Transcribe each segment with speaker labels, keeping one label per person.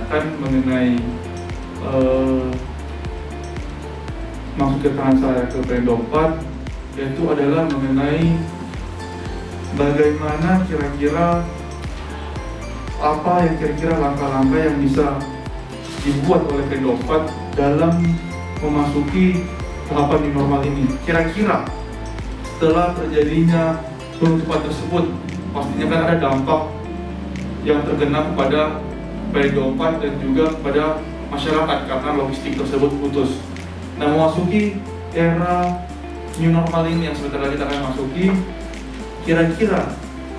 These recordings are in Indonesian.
Speaker 1: tanyakan mengenai masuk ke tangan saya ke Perindo 4, yaitu adalah mengenai bagaimana kira-kira apa yang kira-kira langkah-langkah yang bisa dibuat oleh Perindo 4 dalam memasuki tahapan new normal ini. Kira-kira setelah terjadinya penutupan tersebut, pastinya kan ada dampak yang terkena kepada Perindo 4 dan juga kepada masyarakat karena logistik tersebut putus. Nah, memasuki era new normal ini yang sebentar lagi kita akan masuki, kira-kira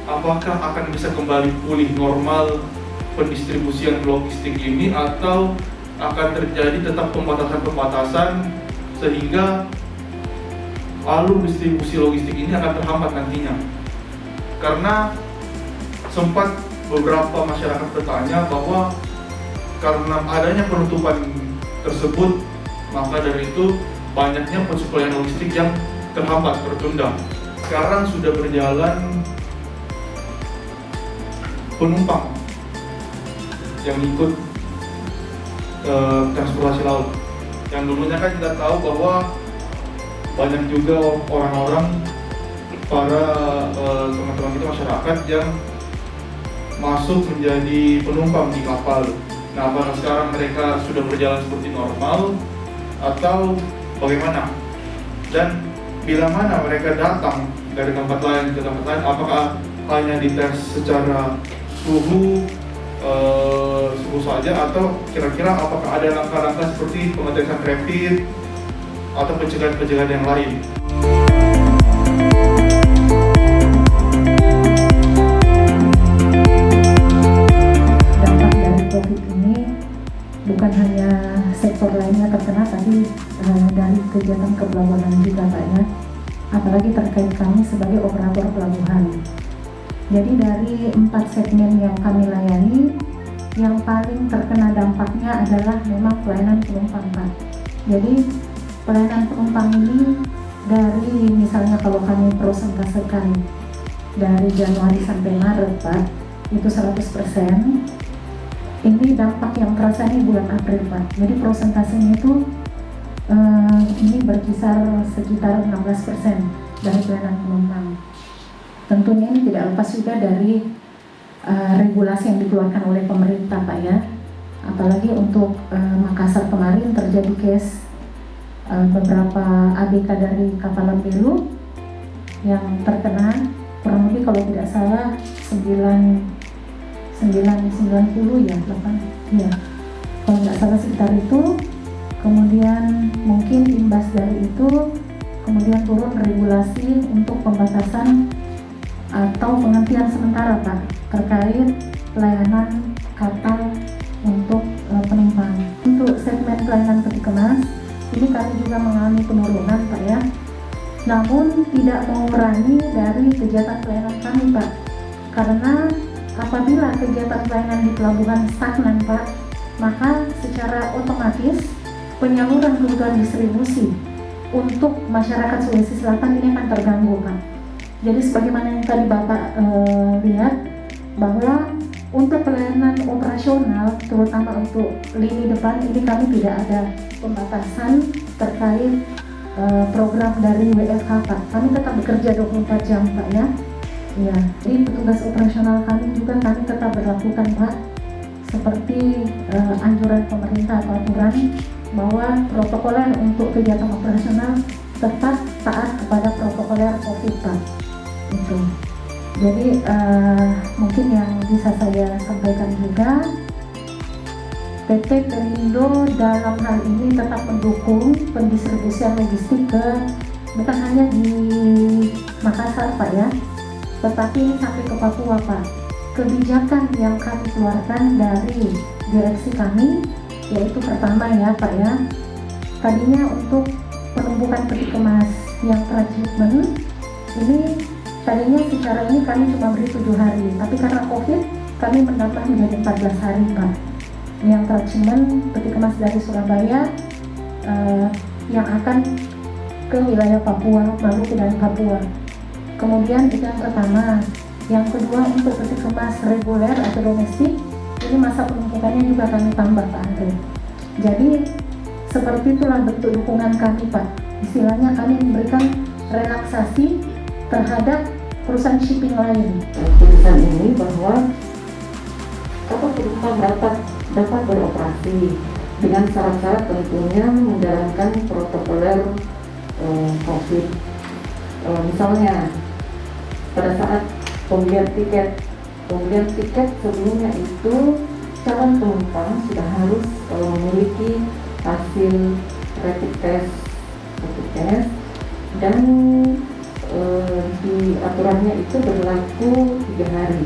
Speaker 1: apakah akan bisa kembali pulih normal pendistribusian logistik ini atau akan terjadi tetap pembatasan-pembatasan sehingga alur distribusi logistik ini akan terhambat nantinya. Karena sempat beberapa masyarakat bertanya bahwa karena adanya penutupan tersebut, maka dari itu banyaknya pensuplaian logistik yang terhambat, tertunda. Sekarang sudah berjalan penumpang yang ikut transportasi laut. Yang dulunya kan kita tahu bahwa banyak juga orang-orang, para teman-teman kita masyarakat yang masuk menjadi penumpang di kapal. Nah, apakah sekarang mereka sudah berjalan seperti normal atau bagaimana? Dan bila mana mereka datang dari tempat lain ke tempat lain, apakah hanya dites secara suhu saja atau kira-kira apakah ada langkah-langkah seperti pengetesan rapid atau pencegahan-pencegahan yang lain?
Speaker 2: Dampak dari COVID ini bukan hanya sektor lainnya terkena, tapi dari kegiatan kepelabuhan juga Pak ya, apalagi terkait kami sebagai operator pelabuhan. Jadi dari 4 segmen yang kami layani, yang paling terkena dampaknya adalah memang pelayanan penumpang Pak. Jadi pelayanan penumpang ini dari misalnya kalau kami prosentasekan dari Januari sampai Maret Pak, itu 100%. Ini dampak yang terasa ini bulan April Pak. Jadi prosentasenya itu ini berkisar sekitar 16% dari pelayanan penumpang. Tentunya ini tidak lepas juga dari regulasi yang dikeluarkan oleh pemerintah Pak ya. Apalagi untuk Makassar kemarin terjadi case beberapa ABK dari Kapalan Belu yang terkena kurang lebih kalau tidak salah 90 ya, 8 ya. Kalau tidak salah sekitar itu. Kemudian mungkin imbas dari itu kemudian turun regulasi untuk pembatasan atau penghentian sementara Pak terkait pelayanan kapal untuk penumpang. Untuk segmen pelayanan peti kemas ini kami juga mengalami penurunan Pak ya, namun tidak mengurangi dari kegiatan pelayanan kami Pak, karena apabila kegiatan pelayanan di pelabuhan stagnan Pak, maka secara otomatis penyaluran kebutuhan distribusi untuk masyarakat Sulawesi Selatan ini akan terganggu Pak. Jadi sebagaimana yang tadi Bapak lihat bahwa untuk pelayanan operasional, terutama untuk lini depan ini kami tidak ada pembatasan terkait program dari WFH Pak. Kami tetap bekerja 24 jam Pak ya. Ya, jadi petugas operasional kami juga kami tetap berlakukan Pak seperti anjuran pemerintah atau aturan bahwa protokoler untuk kegiatan operasional tetap taat kepada protokoler COVID Pak. Itu. Jadi mungkin yang bisa saya sampaikan juga, PT Perindo dalam hal ini tetap mendukung pendistribusian logistik ke bukan hanya di Makassar Pak ya, tetapi sampai ke Papua Pak. Kebijakan yang kami keluarkan dari direksi kami yaitu pertama ya Pak ya, tadinya untuk penumpukan peti kemas yang transshipment ini tadinya secara ini kami cuma beri 7 hari, tapi karena COVID kami menambah menjadi 14 hari Pak. Yang transshipment peti kemas dari Surabaya yang akan ke wilayah Papua, Maluku dan Papua. Kemudian itu yang pertama. Yang kedua untuk peti kemas reguler atau domestik ini masa penumpukannya juga kami tambah Pak Andre. Jadi seperti itulah bentuk dukungan kami Pak. Istilahnya kami memberikan relaksasi terhadap perusahaan shipping lain.
Speaker 3: Putusan ini bahwa kapal penumpang dapat beroperasi dengan syarat-syarat tentunya menjalankan protokoler COVID. Misalnya pada saat pembelian tiket sebelumnya itu calon penumpang sudah harus memiliki hasil rapid test dan di aturannya itu berlaku 3 hari.